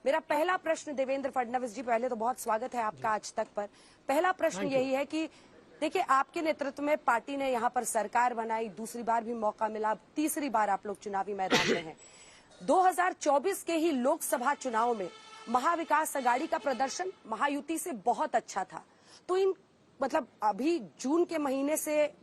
मेरा पहला प्रश्न देवेंद्र फडणवीस जी, पहले तो बहुत स्वागत है आपका आज तक पर। पहला प्रश्न यही है कि देखिए, आपके नेतृत्व में पार्टी ने यहाँ पर सरकार बनाई, दूसरी बार भी मौका मिला, तीसरी बार आप लोग चुनावी मैदान में हैं। 2024 के ही लोकसभा चुनाव में महाविकास अघाड़ी का प्रदर्शन महायुति से बहुत अच्छा था। तो इन मतलब अभी जून के महीने से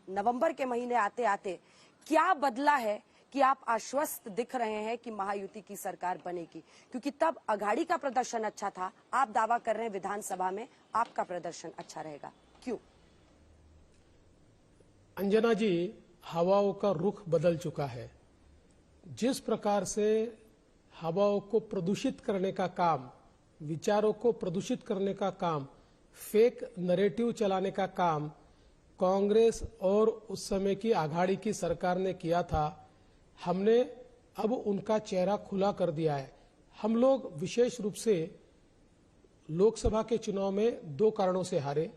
नवंबर के महीने आते आते क्या बदला है कि आप आश्वस्त दिख रहे हैं कि महायुति की सरकार बनेगी? क्योंकि तब अघाड़ी का प्रदर्शन अच्छा था, आप दावा कर रहे हैं विधानसभा में आपका प्रदर्शन अच्छा रहेगा, क्यों? अंजना जी, हवाओं का रुख बदल चुका है। जिस प्रकार से हवाओं को प्रदूषित करने का काम, विचारों को प्रदूषित करने का काम, फेक नैरेटिव चलाने का काम कांग्रेस और उस समय की अघाड़ी की सरकार ने किया था, हमने अब उनका चेहरा खुला कर दिया है। हम लोग विशेष रूप से लोकसभा के चुनाव में 2 कारणों से हारे।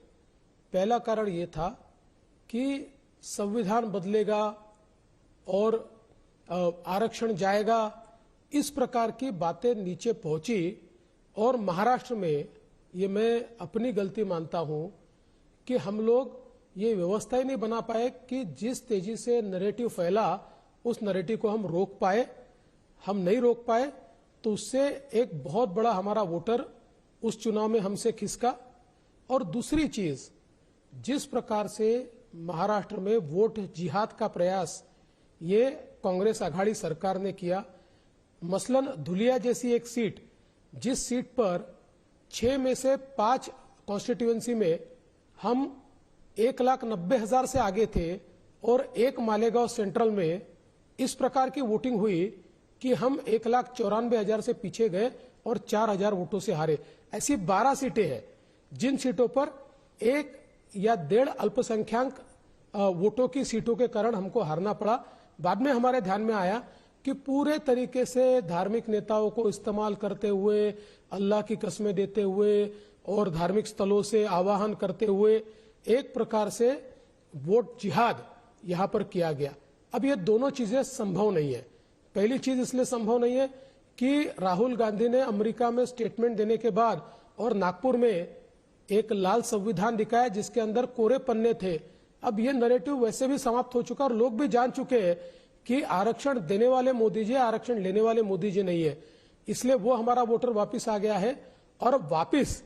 पहला कारण ये था कि संविधान बदलेगा और आरक्षण जाएगा, इस प्रकार की बातें नीचे पहुंची और महाराष्ट्र में, ये मैं अपनी गलती मानता हूं कि हम लोग ये व्यवस्था ही नहीं बना पाए कि जिस तेजी से नैरेटिव फैला उस नैरेटिव को हम रोक पाए। हम नहीं रोक पाए तो उससे एक बहुत बड़ा हमारा वोटर उस चुनाव में हमसे खिसका। और दूसरी चीज, जिस प्रकार से महाराष्ट्र में वोट जिहाद का प्रयास ये कांग्रेस अघाड़ी सरकार ने किया, मसलन धुलिया जैसी एक सीट, जिस सीट पर 6 में से 5 कॉन्स्टिट्यूएंसी में हम 1,90,000 से आगे थे और एक मालेगांव सेंट्रल में इस प्रकार की वोटिंग हुई कि हम 1,94,000 से पीछे गए और 4,000 वोटों से हारे। ऐसी 12 सीटें हैं जिन सीटों पर 1 या 1.5 अल्पसंख्यक वोटों की सीटों के कारण हमको हारना पड़ा। बाद में हमारे ध्यान में आया कि पूरे तरीके से धार्मिक नेताओं को इस्तेमाल करते हुए, अल्लाह की कसमें देते हुए और धार्मिक स्थलों से आवाहन करते हुए एक प्रकार से वोट जिहाद यहां पर किया गया। अब ये दोनों चीजें संभव नहीं है। पहली चीज इसलिए संभव नहीं है कि राहुल गांधी ने अमेरिका में स्टेटमेंट देने के बाद और नागपुर में एक लाल संविधान दिखाया जिसके अंदर कोरे पन्ने थे। अब ये नैरेटिव वैसे भी समाप्त हो चुका और लोग भी जान चुके हैं कि आरक्षण देने वाले मोदी जी, आरक्षण लेने वाले मोदी जी नहीं है। इसलिए वो हमारा वोटर वापिस आ गया है और अब वापिस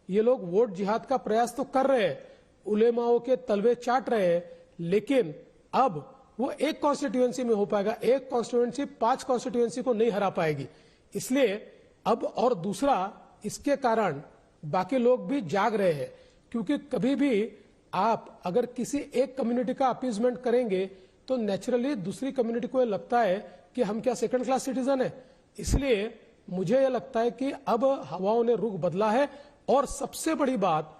ये लोग वोट जिहाद का प्रयास तो कर रहे हैं, उलेमाओं के तलवे चाट रहे हैं, लेकिन अब वो एक कॉन्स्टिट्यूएंसी में हो पाएगा। एक कॉन्स्टिट्यूएंसी 5 कॉन्स्टिट्यूएंसी को नहीं हरा पाएगी। इसलिए अब, और दूसरा इसके कारण बाकी लोग भी जाग रहे हैं, क्योंकि कभी भी आप अगर किसी एक कम्युनिटी का अपीजमेंट करेंगे तो नेचुरली दूसरी कम्युनिटी को ये लगता है कि हम क्या सेकंड क्लास सिटीजन है। इसलिए मुझे यह लगता है कि अब हवाओं ने रुख बदला है। और सबसे बड़ी बात,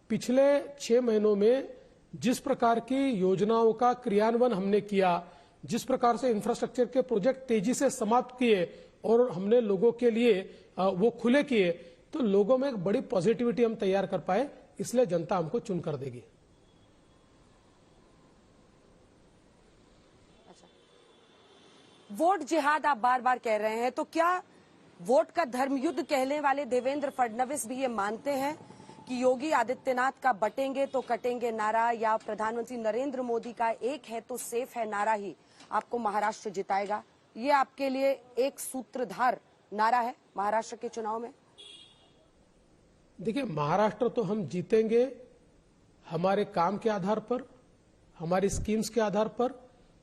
पिछले 6 महीनों में जिस प्रकार की योजनाओं का क्रियान्वयन हमने किया, जिस प्रकार से इंफ्रास्ट्रक्चर के प्रोजेक्ट तेजी से समाप्त किए और हमने लोगों के लिए वो खुले किए, तो लोगों में एक बड़ी पॉजिटिविटी हम तैयार कर पाए। इसलिए जनता हमको चुन कर देगी। वोट जिहाद आप बार बार कह रहे हैं, तो क्या वोट का धर्मयुद्ध कहने वाले देवेंद्र फडणवीस भी ये मानते हैं कि योगी आदित्यनाथ का बटेंगे तो कटेंगे नारा या प्रधानमंत्री नरेंद्र मोदी का एक है तो सेफ है नारा ही आपको महाराष्ट्र जिताएगा? ये आपके लिए एक सूत्रधार नारा है महाराष्ट्र के चुनाव में? देखिए, महाराष्ट्र तो हम जीतेंगे हमारे काम के आधार पर, हमारी स्कीम्स के आधार पर,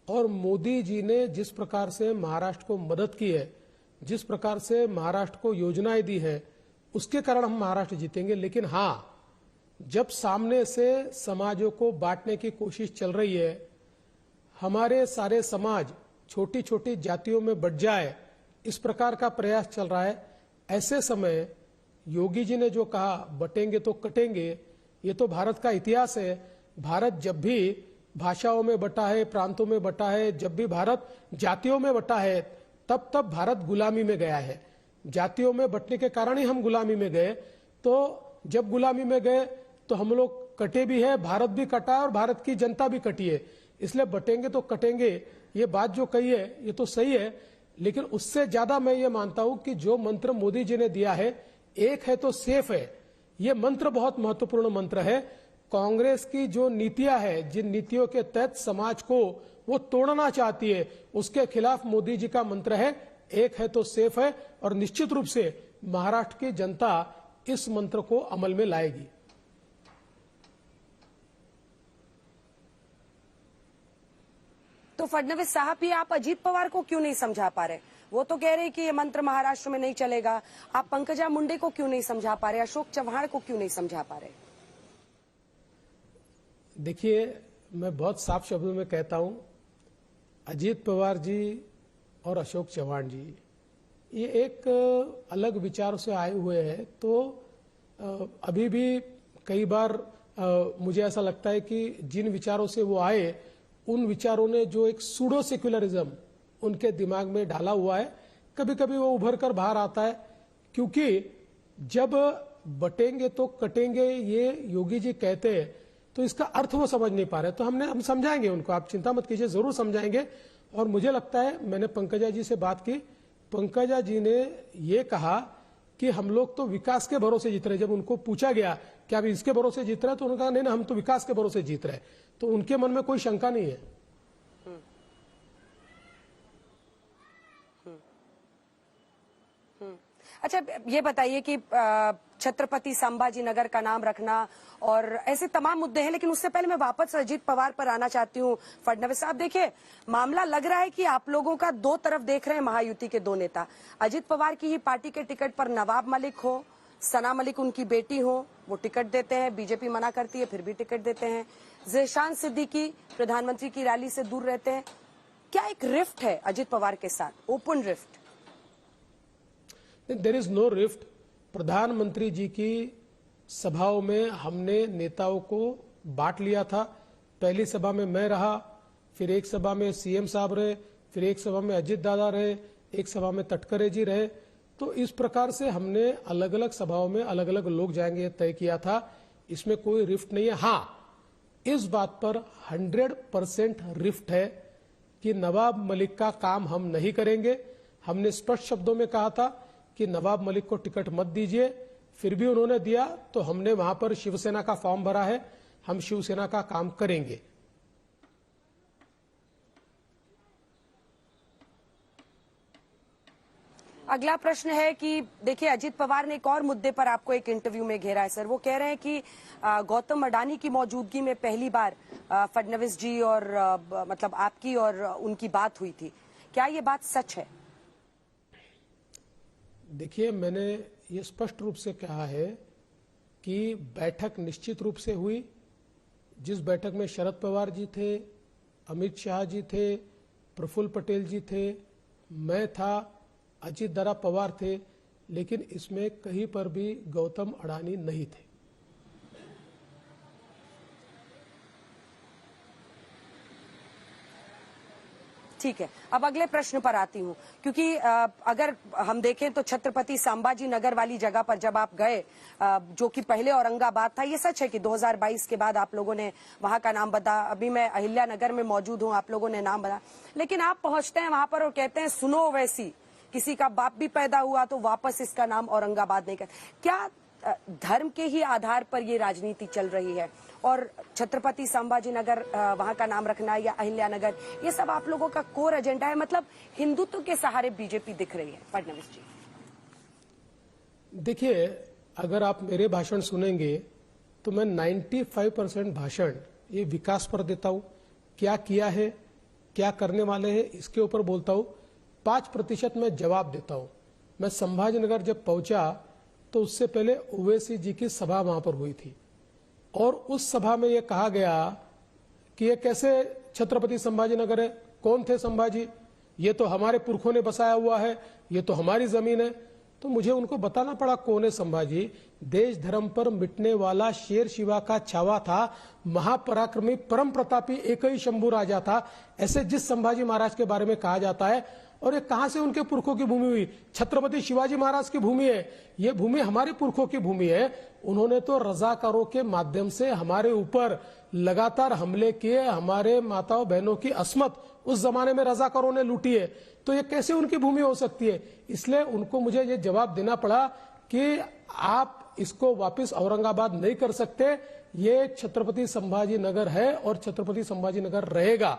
और मोदी जी ने जिस प्रकार से महाराष्ट्र को मदद की है, जिस प्रकार से महाराष्ट्र को योजनाएं दी है, उसके कारण हम महाराष्ट्र जीतेंगे। लेकिन हाँ, जब सामने से समाजों को बांटने की कोशिश चल रही है, हमारे सारे समाज छोटी छोटी जातियों में बंट जाए, इस प्रकार का प्रयास चल रहा है, ऐसे समय योगी जी ने जो कहा बटेंगे तो कटेंगे, ये तो भारत का इतिहास है। भारत जब भी भाषाओं में बटा है, प्रांतों में बटा है, जब भी भारत जातियों में बटा है, तब तब भारत गुलामी में गया है। जातियों में बंटने के कारण ही हम गुलामी में गए। तो जब गुलामी में गए तो हम लोग कटे भी है, भारत भी कटा और भारत की जनता भी कटी है। इसलिए बटेंगे तो कटेंगे, ये बात जो कही है ये तो सही है, लेकिन उससे ज्यादा मैं ये मानता हूं कि जो मंत्र मोदी जी ने दिया है, एक है तो सेफ है, ये मंत्र बहुत महत्वपूर्ण मंत्र है। कांग्रेस की जो नीतियां है, जिन नीतियों के तहत समाज को वो तोड़ना चाहती है, उसके खिलाफ मोदी जी का मंत्र है, एक है तो सेफ है। और निश्चित रूप से महाराष्ट्र की जनता इस मंत्र को अमल में लाएगी। तो फडणवीस साहब, ये आप अजीत पवार को क्यों नहीं समझा पा रहे? वो तो कह रहे कि ये मंत्र महाराष्ट्र में नहीं चलेगा। आप पंकजा मुंडे को क्यों नहीं समझा पा रहे? अशोक चव्हाण को क्यों नहीं समझा पा रहे? देखिए, मैं बहुत साफ शब्दों में कहता हूं, अजीत पवार जी और अशोक चव्हाण जी ये एक अलग विचारों से आए हुए हैं। तो अभी भी कई बार मुझे ऐसा लगता है कि जिन विचारों से वो आए, उन विचारों ने जो एक सूडो सेक्युलरिज्म उनके दिमाग में डाला हुआ है, कभी कभी वो उभर कर बाहर आता है। क्योंकि जब बटेंगे तो कटेंगे, ये योगी जी कहते हैं, तो इसका अर्थ वो समझ नहीं पा रहे। तो हम समझाएंगे उनको, आप चिंता मत कीजिए, जरूर समझाएंगे। और मुझे लगता है, मैंने पंकजा जी से बात की, पंकजा जी ने ये कहा कि हम लोग तो विकास के भरोसे जीत रहे। जब उनको पूछा गया कि आप इसके भरोसे जीत रहे हैं, तो उन्होंने कहा नहीं, हम तो विकास के भरोसे जीत रहे हैं। तो उनके मन में कोई शंका नहीं है। अच्छा, ये बताइए कि छत्रपति संभाजी नगर का नाम रखना और ऐसे तमाम मुद्दे हैं, लेकिन उससे पहले मैं वापस अजीत पवार पर आना चाहती हूँ। फडणवीस साहब, देखिए, मामला लग रहा है कि आप लोगों का दो तरफ देख रहे हैं महायुति के दो नेता। अजीत पवार की ही पार्टी के टिकट पर नवाब मलिक हो, सना मलिक उनकी बेटी हो, वो टिकट देते हैं, बीजेपी मना करती है, फिर भी टिकट देते हैं। ज़ेशान सिद्दीकी प्रधानमंत्री की रैली से दूर रहते हैं। क्या एक रिफ्ट है अजीत पवार के साथ, open rift? There is no rift. प्रधानमंत्री जी की सभाओं में हमने नेताओं को बांट लिया था। पहली सभा में मैं रहा, फिर एक सभा में सीएम साहब रहे, फिर एक सभा में अजीत दादा रहे, एक सभा में तटकरे जी रहे। तो इस प्रकार से हमने अलग अलग सभाओं में अलग अलग लोग जाएंगे तय किया था। इसमें कोई रिफ्ट नहीं है। हाँ, इस बात पर 100% रिफ्ट है कि नवाब मलिक का काम हम नहीं करेंगे। हमने स्पष्ट शब्दों में कहा था कि नवाब मलिक को टिकट मत दीजिए, फिर भी उन्होंने दिया, तो हमने वहां पर शिवसेना का फॉर्म भरा है। हम शिवसेना का काम करेंगे। अगला प्रश्न है कि देखिए, अजीत पवार ने एक और मुद्दे पर आपको एक इंटरव्यू में घेरा है सर। वो कह रहे हैं कि गौतम अडानी की मौजूदगी में पहली बार फडणवीस जी और मतलब आपकी और उनकी बात हुई थी। क्या ये बात सच है? देखिए, मैंने ये स्पष्ट रूप से कहा है कि बैठक निश्चित रूप से हुई। जिस बैठक में शरद पवार जी थे, अमित शाह जी थे, प्रफुल्ल पटेल जी थे, मैं था, अजीत दादा पवार थे, लेकिन इसमें कहीं पर भी गौतम अडानी नहीं थे। ठीक है, अब अगले प्रश्न पर आती हूँ, क्योंकि अगर हम देखें तो छत्रपति संभाजी नगर वाली जगह पर जब आप गए, जो कि पहले औरंगाबाद था, ये सच है कि 2022 के बाद आप लोगों ने वहां का नाम बदला। अभी मैं अहिल्या नगर में मौजूद हूँ, आप लोगों ने नाम बदला, लेकिन आप पहुंचते हैं वहां पर और कहते हैं सुनो वैसी, किसी का बाप भी पैदा हुआ तो वापस इसका नाम औरंगाबाद नहीं कर। क्या धर्म के ही आधार पर ये राजनीति चल रही है? और छत्रपति संभाजी नगर वहां का नाम रखना या अहिल्या नगर, ये सब आप लोगों का कोर एजेंडा है? मतलब हिंदुत्व के सहारे बीजेपी दिख रही है फडणवीस जी। देखिए, अगर आप मेरे भाषण सुनेंगे तो मैं 95% भाषण ये विकास पर देता हूं, क्या किया है, क्या करने वाले हैं, इसके ऊपर बोलता हूं। 5% मैं जवाब देता हूं। मैं संभाजी नगर जब पहुंचा तो उससे पहले ओवैसी जी की सभा वहां पर हुई थी, और उस सभा में यह कहा गया कि ये कैसे छत्रपति संभाजी नगर है, कौन थे संभाजी, ये तो हमारे पुरखों ने बसाया हुआ है, ये तो हमारी जमीन है। तो मुझे उनको बताना पड़ा कौन है संभाजी। देश धर्म पर मिटने वाला शेर शिवा का छावा था, महापराक्रमी परम प्रतापी एक ही शंभू राजा था, ऐसे जिस संभाजी महाराज के बारे में कहा जाता है। और ये कहां से उनके पुरखों की भूमि हुई? छत्रपति शिवाजी महाराज की भूमि है। ये भूमि हमारे पुरखों की भूमि है। उन्होंने तो रजाकारों के माध्यम से हमारे ऊपर लगातार हमले किए, हमारे माताओं बहनों की अस्मत उस जमाने में रजाकारों ने लूटी है, तो ये कैसे उनकी भूमि हो सकती है? इसलिए उनको मुझे ये जवाब देना पड़ा कि आप इसको वापस औरंगाबाद नहीं कर सकते, ये छत्रपति संभाजी नगर है और छत्रपति संभाजी नगर रहेगा।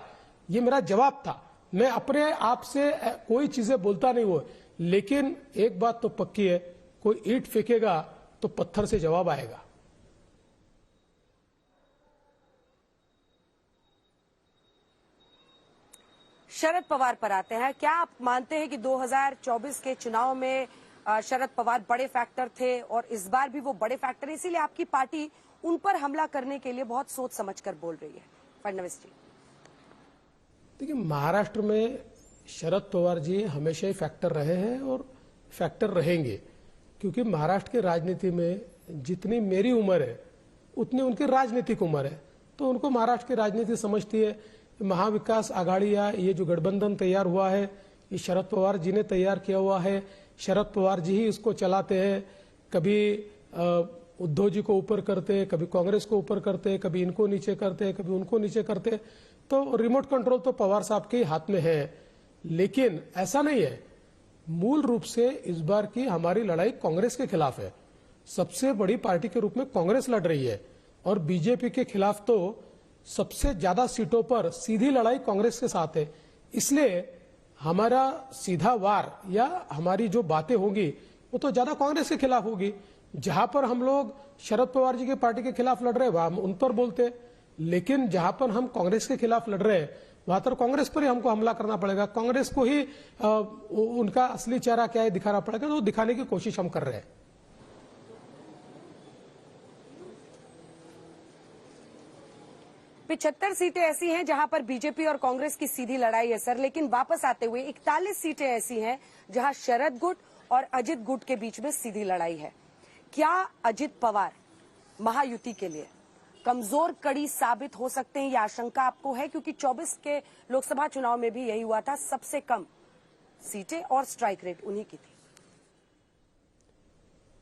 ये मेरा जवाब था। मैं अपने आप से कोई चीजें बोलता नहीं हूं, लेकिन एक बात तो पक्की है, कोई ईंट फेंकेगा तो पत्थर से जवाब आएगा। शरद पवार पर आते हैं। क्या आप मानते हैं कि 2024 के चुनाव में शरद पवार बड़े फैक्टर थे और इस बार भी वो बड़े फैक्टर है, इसीलिए आपकी पार्टी उन पर हमला करने के लिए बहुत सोच समझकर बोल रही है? फडणवीस जी, देखिए, महाराष्ट्र में शरद पवार जी हमेशा ही फैक्टर रहे हैं और फैक्टर रहेंगे, क्योंकि महाराष्ट्र की राजनीति में जितनी मेरी उम्र है उतनी उनकी राजनीतिक उम्र है, तो उनको महाराष्ट्र की राजनीति समझती है। महाविकास आघाड़ी या ये जो गठबंधन तैयार हुआ है, ये शरद पवार जी ने तैयार किया हुआ है, शरद पवार जी ही इसको चलाते हैं। कभी उद्धव जी को ऊपर करते, कभी कांग्रेस को ऊपर करते, कभी इनको नीचे करते, कभी उनको नीचे करते, तो रिमोट कंट्रोल तो पवार साहब के हाथ में है। लेकिन ऐसा नहीं है, मूल रूप से इस बार की हमारी लड़ाई कांग्रेस के खिलाफ है। सबसे बड़ी पार्टी के रूप में कांग्रेस लड़ रही है और बीजेपी के खिलाफ तो सबसे ज्यादा सीटों पर सीधी लड़ाई कांग्रेस के साथ है। इसलिए हमारा सीधा वार या हमारी जो बातें होंगी वो तो ज्यादा कांग्रेस के खिलाफ होगी। जहां पर हम लोग शरद पवार जी की पार्टी के खिलाफ लड़ रहे हैं वहां हम उन पर बोलते, लेकिन जहां पर हम कांग्रेस के खिलाफ लड़ रहे हैं वहां तो कांग्रेस पर ही हमको हमला करना पड़ेगा। कांग्रेस को ही उनका असली चेहरा क्या है दिखाना पड़ेगा, तो दिखाने की कोशिश हम कर रहे हैं। 75 सीटें ऐसी हैं जहां पर बीजेपी और कांग्रेस की सीधी लड़ाई है सर, लेकिन वापस आते हुए 41 सीटें ऐसी हैं जहां शरद गुट और अजित गुट के बीच में सीधी लड़ाई है। क्या अजित पवार महायुति के लिए कमजोर कड़ी साबित हो सकते हैं, ये आशंका आपको है? क्योंकि 24 के लोकसभा चुनाव में भी यही हुआ था, सबसे कम सीटें और स्ट्राइक रेट उन्हीं की थी।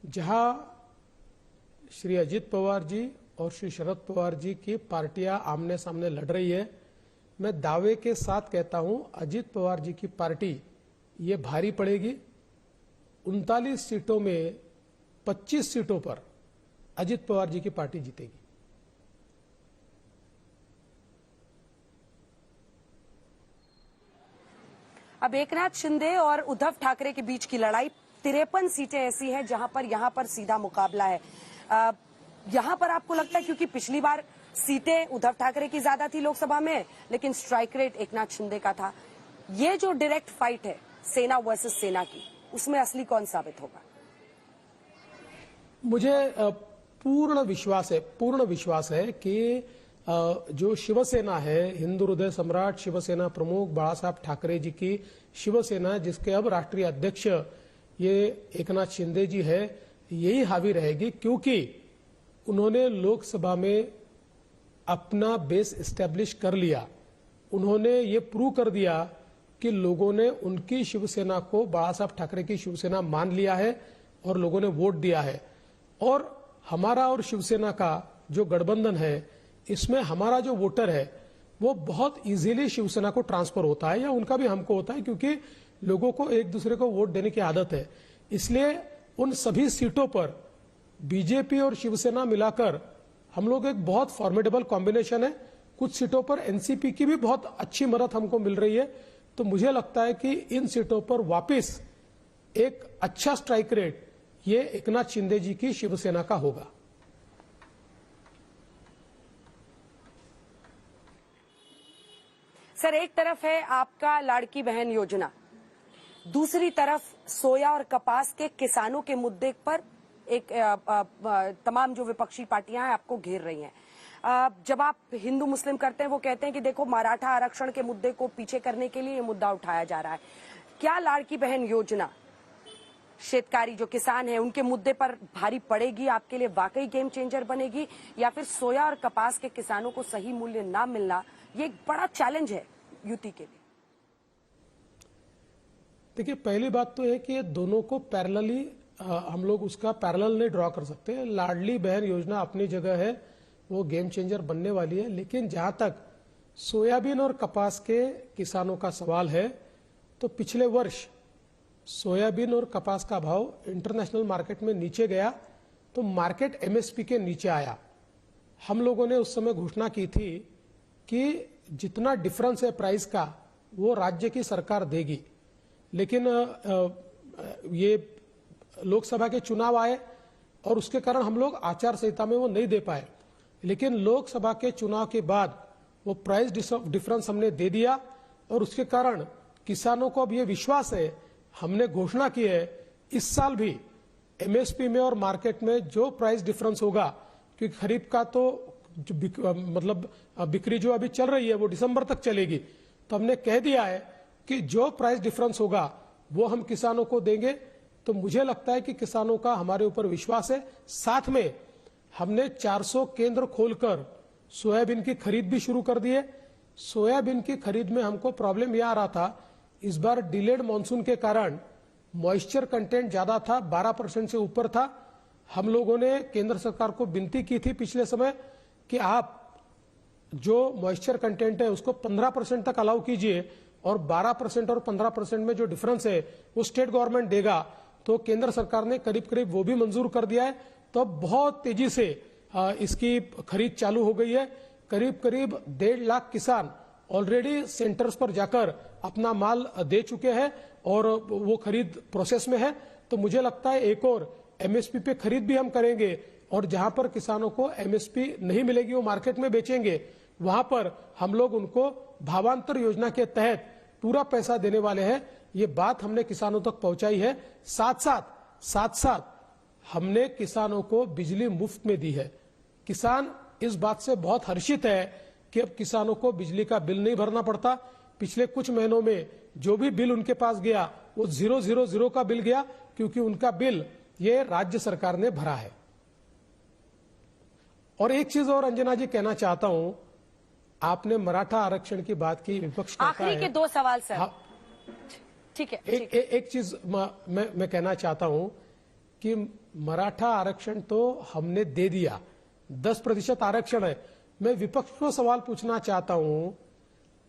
जहां श्री अजित पवार जी और श्री शरद पवार जी की पार्टियां आमने सामने लड़ रही है, मैं दावे के साथ कहता हूं अजित पवार जी की पार्टी ये भारी पड़ेगी। 39 सीटों में 25 सीटों पर अजित पवार जी की पार्टी जीतेगी। अब एकनाथ शिंदे और उद्धव ठाकरे के बीच की लड़ाई, 53 सीटें ऐसी हैं जहां पर यहां पर सीधा मुकाबला है। यहां पर आपको लगता है, क्योंकि पिछली बार सीटें उद्धव ठाकरे की ज्यादा थी लोकसभा में, लेकिन स्ट्राइक रेट एकनाथ शिंदे का था, ये जो डायरेक्ट फाइट है सेना वर्सेस सेना की, उसमें असली कौन साबित होगा? मुझे पूर्ण विश्वास है कि जो शिवसेना है, हिंदू हृदय सम्राट शिवसेना प्रमुख बाला साहब ठाकरे जी की शिवसेना, जिसके अब राष्ट्रीय अध्यक्ष ये एकनाथ शिंदे जी है, यही हावी रहेगी, क्योंकि उन्होंने लोकसभा में अपना बेस एस्टेब्लिश कर लिया। उन्होंने ये प्रूव कर दिया कि लोगों ने उनकी शिवसेना को बाला साहब ठाकरे की शिवसेना मान लिया है और लोगों ने वोट दिया है। और हमारा और शिवसेना का जो गठबंधन है, इसमें हमारा जो वोटर है वो बहुत इजीली शिवसेना को ट्रांसफर होता है, या उनका भी हमको होता है, क्योंकि लोगों को एक दूसरे को वोट देने की आदत है। इसलिए उन सभी सीटों पर बीजेपी और शिवसेना मिलाकर हम लोग एक बहुत फॉर्मेडेबल कॉम्बिनेशन है। कुछ सीटों पर एनसीपी की भी बहुत अच्छी मदद हमको मिल रही है। तो मुझे लगता है कि इन सीटों पर वापस एक अच्छा स्ट्राइक रेट ये एकनाथ शिंदे जी की शिवसेना का होगा। सर, एक तरफ है आपका लाड़की बहन योजना, दूसरी तरफ सोया और कपास के किसानों के मुद्दे पर एक तमाम जो विपक्षी पार्टियां हैं आपको घेर रही हैं। जब आप हिंदू मुस्लिम करते हैं, वो कहते हैं कि देखो मराठा आरक्षण के मुद्दे को पीछे करने के लिए ये मुद्दा उठाया जा रहा है। क्या लाड़की बहन योजना शेतकारी जो किसान है उनके मुद्दे पर भारी पड़ेगी, आपके लिए वाकई गेम चेंजर बनेगी, या फिर सोया और कपास के किसानों को सही मूल्य ना मिलना ये एक बड़ा चैलेंज है यूटी के लिए? देखिए, पहली बात तो है कि ये दोनों को पैरेलली हम लोग उसका पैरेलल नहीं ड्रॉ कर सकते। लाडली बहन योजना अपनी जगह है, वो गेम चेंजर बनने वाली है, लेकिन जहां तक सोयाबीन और कपास के किसानों का सवाल है, तो पिछले वर्ष सोयाबीन और कपास का भाव इंटरनेशनल मार्केट में नीचे गया तो मार्केट एमएसपी के नीचे आया। हम लोगों ने उस समय घोषणा की थी कि जितना डिफरेंस है प्राइस का वो राज्य की सरकार देगी, लेकिन ये लोकसभा के चुनाव आए और उसके कारण हम लोग आचार संहिता में वो नहीं दे पाए। लेकिन लोकसभा के चुनाव के बाद वो प्राइस डिफरेंस हमने दे दिया और उसके कारण किसानों को अब ये विश्वास है, हमने घोषणा की है इस साल भी एमएसपी में और मार्केट में जो प्राइस डिफरेंस होगा, क्योंकि खरीफ का तो मतलब बिक्री जो अभी चल रही है वो दिसंबर तक चलेगी, तो हमने कह दिया है कि जो प्राइस डिफरेंस होगा वो हम किसानों को देंगे। तो मुझे लगता है कि किसानों का हमारे ऊपर विश्वास है। साथ में हमने 400 केंद्र खोलकर सोयाबीन की खरीद भी शुरू कर दी है। सोयाबीन की खरीद में हमको प्रॉब्लम यह आ रहा था, इस बार डिलेड मॉनसून के कारण मॉइस्चर कंटेंट ज्यादा था, 12% से ऊपर था। हम लोगों ने केंद्र सरकार को विनती की थी पिछले समय कि आप जो मॉइस्चर कंटेंट है उसको 15% तक अलाउ कीजिए और 12% और 15% में जो डिफरेंस है वो स्टेट गवर्नमेंट देगा। तो केंद्र सरकार ने करीब करीब वो भी मंजूर कर दिया है। तो अब बहुत तेजी से इसकी खरीद चालू हो गई है। करीब करीब 1.5 लाख किसान ऑलरेडी सेंटर्स पर जाकर अपना माल दे चुके हैं और वो खरीद प्रोसेस में है। तो मुझे लगता है एक और एमएसपी पे खरीद भी हम करेंगे और जहां पर किसानों को एमएसपी नहीं मिलेगी वो मार्केट में बेचेंगे, वहां पर हम लोग उनको भावांतर योजना के तहत पूरा पैसा देने वाले हैं। ये बात हमने किसानों तक पहुंचाई है। साथ साथ हमने किसानों को बिजली मुफ्त में दी है। किसान इस बात से बहुत हर्षित है कि अब किसानों को बिजली का बिल नहीं भरना पड़ता। पिछले कुछ महीनों में जो भी बिल उनके पास गया वो 000 का बिल गया, क्योंकि उनका बिल ये राज्य सरकार ने भरा है। और एक चीज और अंजना जी कहना चाहता हूं, आपने मराठा आरक्षण की बात की, विपक्ष कहता है। आखिरी के 2 सवाल सर। हाँ, ठीक है। एक चीज मैं कहना चाहता हूं कि मराठा आरक्षण तो हमने दे दिया, 10% आरक्षण है। मैं विपक्ष को सवाल पूछना चाहता हूं,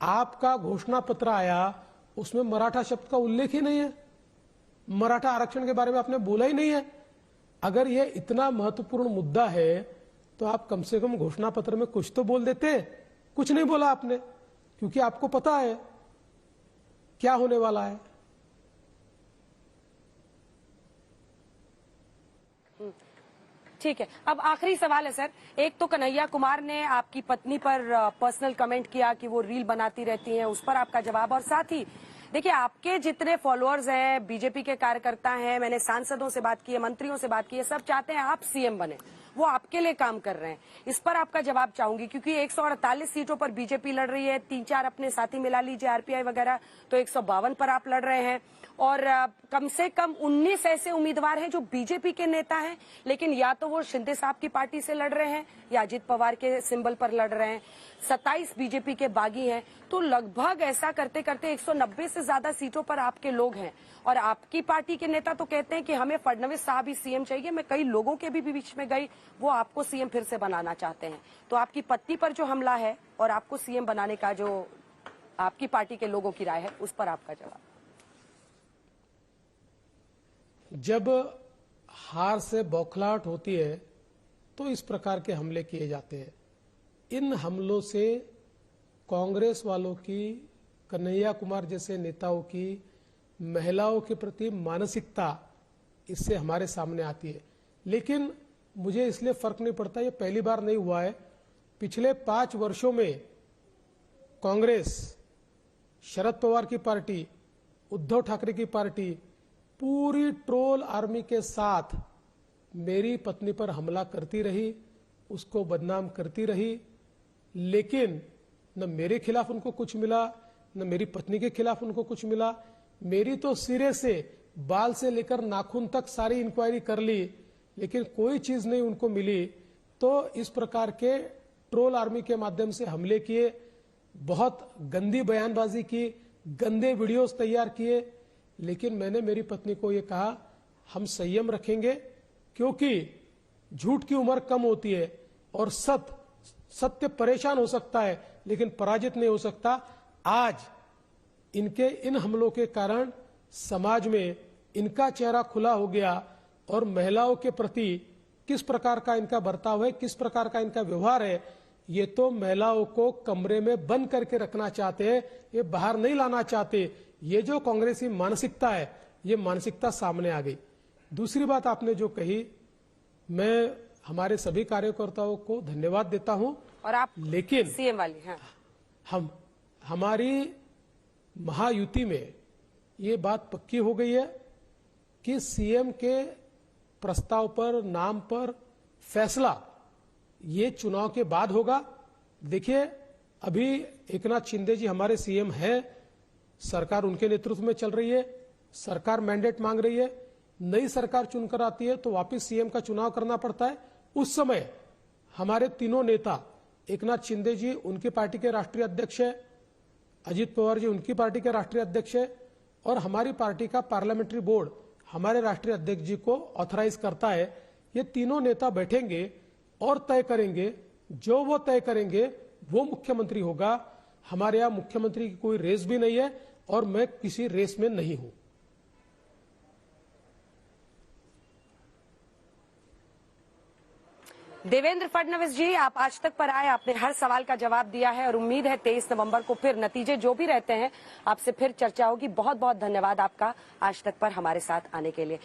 आपका घोषणा पत्र आया उसमें मराठा शब्द का उल्लेख ही नहीं है, मराठा आरक्षण के बारे में आपने बोला ही नहीं है। अगर ये इतना महत्वपूर्ण मुद्दा है तो आप कम से कम घोषणा पत्र में कुछ तो बोल देते। कुछ नहीं बोला आपने, क्योंकि आपको पता है क्या होने वाला है। ठीक है, अब आखिरी सवाल है सर। एक तो कन्हैया कुमार ने आपकी पत्नी पर पर्सनल कमेंट किया कि वो रील बनाती रहती हैं, उस पर आपका जवाब। और साथ ही देखिए, आपके जितने फॉलोअर्स हैं, बीजेपी के कार्यकर्ता हैं, मैंने सांसदों से बात की है, मंत्रियों से बात की है, सब चाहते हैं आप सीएम बने, वो आपके लिए काम कर रहे हैं। इस पर आपका जवाब चाहूंगी, क्योंकि 148 सीटों पर बीजेपी लड़ रही है, 3-4 अपने साथी मिला लीजिए आरपीआई वगैरह, तो 152 पर आप लड़ रहे हैं। और कम से कम 19 ऐसे उम्मीदवार हैं जो बीजेपी के नेता हैं, लेकिन या तो वो शिंदे साहब की पार्टी से लड़ रहे हैं या अजित पवार के सिंबल पर लड़ रहे हैं। 27 बीजेपी के बागी हैं। तो लगभग ऐसा करते करते 190 से ज्यादा सीटों पर आपके लोग हैं। और आपकी पार्टी के नेता तो कहते हैं कि हमें फडणवीस साहब ही सीएम चाहिए। मैं कई लोगों के भी बीच में गई, वो आपको सीएम फिर से बनाना चाहते हैं। तो आपकी पत्नी पर जो हमला है और आपको सीएम बनाने का जो आपकी पार्टी के लोगों की राय है, उस पर आपका जवाब। जब हार से बौखलाहट होती है तो इस प्रकार के हमले किए जाते हैं। इन हमलों से कांग्रेस वालों की, कन्हैया कुमार जैसे नेताओं की, महिलाओं के प्रति मानसिकता इससे हमारे सामने आती है। लेकिन मुझे इसलिए फर्क नहीं पड़ता, ये पहली बार नहीं हुआ है। पिछले 5 वर्षों में कांग्रेस, शरद पवार की पार्टी, उद्धव ठाकरे की पार्टी पूरी ट्रोल आर्मी के साथ मेरी पत्नी पर हमला करती रही, उसको बदनाम करती रही। लेकिन न मेरे खिलाफ उनको कुछ मिला, न मेरी पत्नी के खिलाफ उनको कुछ मिला। मेरी तो सिरे से बाल से लेकर नाखून तक सारी इंक्वायरी कर ली, लेकिन कोई चीज नहीं उनको मिली। तो इस प्रकार के ट्रोल आर्मी के माध्यम से हमले किए, बहुत गंदी बयानबाजी की, गंदे वीडियोस तैयार किए। लेकिन मैंने मेरी पत्नी को ये कहा, हम संयम रखेंगे, क्योंकि झूठ की उम्र कम होती है और सत्य परेशान हो सकता है, लेकिन पराजित नहीं हो सकता। आज इनके इन हमलों के कारण समाज में इनका चेहरा खुला हो गया और महिलाओं के प्रति किस प्रकार का इनका बर्ताव है, किस प्रकार का इनका व्यवहार है, ये तो महिलाओं को कमरे में बंद करके रखना चाहते हैं, ये बाहर नहीं लाना चाहते। ये जो कांग्रेसी मानसिकता है, ये मानसिकता सामने आ गई। दूसरी बात आपने जो कही, मैं हमारे सभी कार्यकर्ताओं को धन्यवाद देता हूं। और आप लेकिन सीएम वाली, हाँ, हमारी महायुति में ये बात पक्की हो गई है कि सीएम के प्रस्ताव पर, नाम पर फैसला ये चुनाव के बाद होगा। देखिए, अभी एकनाथ शिंदे जी हमारे सीएम हैं, सरकार उनके नेतृत्व में चल रही है, सरकार मैंडेट मांग रही है, नई सरकार चुनकर आती है तो वापस सीएम का चुनाव करना पड़ता है। उस समय हमारे तीनों नेता, एकनाथ शिंदे जी उनकी पार्टी के राष्ट्रीय अध्यक्ष है, अजीत पवार जी उनकी पार्टी के राष्ट्रीय अध्यक्ष है, और हमारी पार्टी का पार्लियामेंट्री बोर्ड हमारे राष्ट्रीय अध्यक्ष जी को ऑथराइज करता है। ये तीनों नेता बैठेंगे और तय करेंगे, जो वो तय करेंगे वो मुख्यमंत्री होगा। हमारे यहाँ मुख्यमंत्री की कोई रेस भी नहीं है और मैं किसी रेस में नहीं हूं। देवेंद्र फडणवीस जी, आप आज तक पर आए, आपने हर सवाल का जवाब दिया है और उम्मीद है 23 नवंबर को फिर नतीजे जो भी रहते हैं आपसे फिर चर्चा होगी। बहुत बहुत धन्यवाद आपका आज तक पर हमारे साथ आने के लिए।